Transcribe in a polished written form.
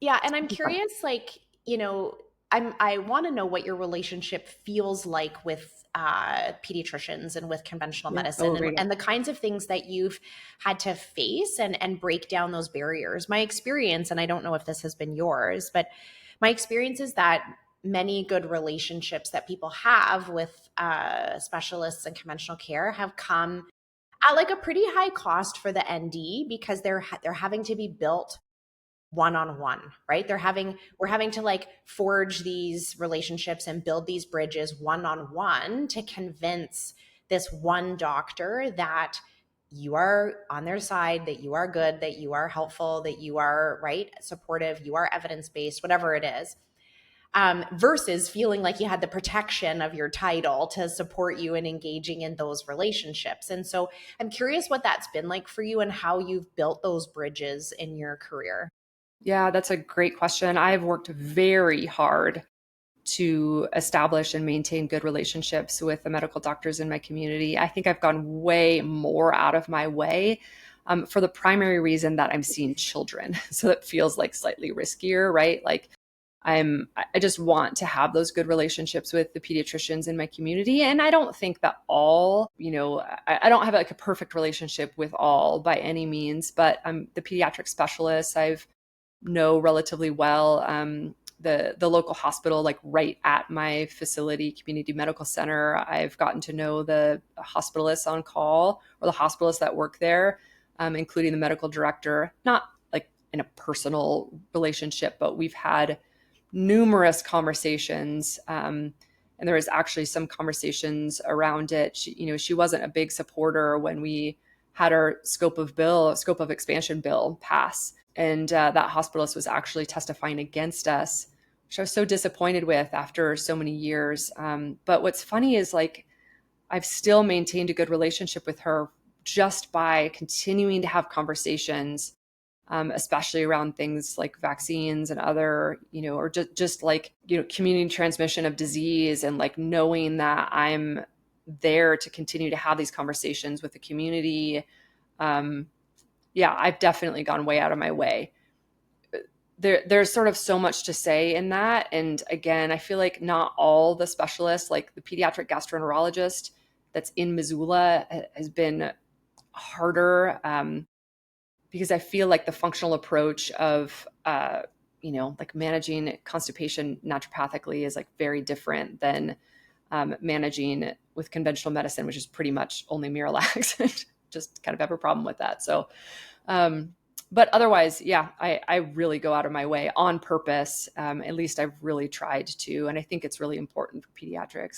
Yeah, and I'm It'd be fun. curious, like, I want to know what your relationship feels like with pediatricians and with conventional Yeah. Oh, medicine, and, great. and the kinds of things that you've had to face and break down those barriers. My experience, and I don't know if this has been yours, but my experience is that many good relationships that people have with specialists and conventional care have come at like a pretty high cost for the ND because they're having to be built one on one, right? We're having to like forge these relationships and build these bridges one on one to convince this one doctor that you are on their side, that you are good, that you are helpful, that you are right, supportive, you are evidence based, whatever it is. Versus feeling like you had the protection of your title to support you in engaging in those relationships. And so I'm curious what that's been like for you and how you've built those bridges in your career. Yeah, that's a great question. I've worked very hard to establish and maintain good relationships with the medical doctors in my community. I think I've gone way more out of my way for the primary reason that I'm seeing children. So that feels like slightly riskier, right? Like I just want to have those good relationships with the pediatricians in my community. And I don't think that all, I don't have like a perfect relationship with all by any means, but the pediatric specialists I've know relatively well. The local hospital, like right at my facility, community medical center, I've gotten to know the hospitalists on call or the hospitalists that work there, including the medical director. Not like in a personal relationship, but we've had numerous conversations. And there was actually some conversations around it. She wasn't a big supporter when we had our scope of expansion bill pass. And that hospitalist was actually testifying against us, which I was so disappointed with after so many years. But what's funny is like I've still maintained a good relationship with her just by continuing to have conversations, especially around things like vaccines and other, or just like, community transmission of disease, and like knowing that I'm there to continue to have these conversations with the community. Um, yeah, I've definitely gone way out of my way. There's sort of so much to say in that. And again, I feel like not all the specialists, like the pediatric gastroenterologist that's in Missoula, has been harder, because I feel like the functional approach of, like managing constipation naturopathically is like very different than managing with conventional medicine, which is pretty much only Miralax. Just kind of have a problem with that. So, um, but otherwise, yeah, I really go out of my way on purpose. At least I've really tried to, and I think it's really important for pediatrics.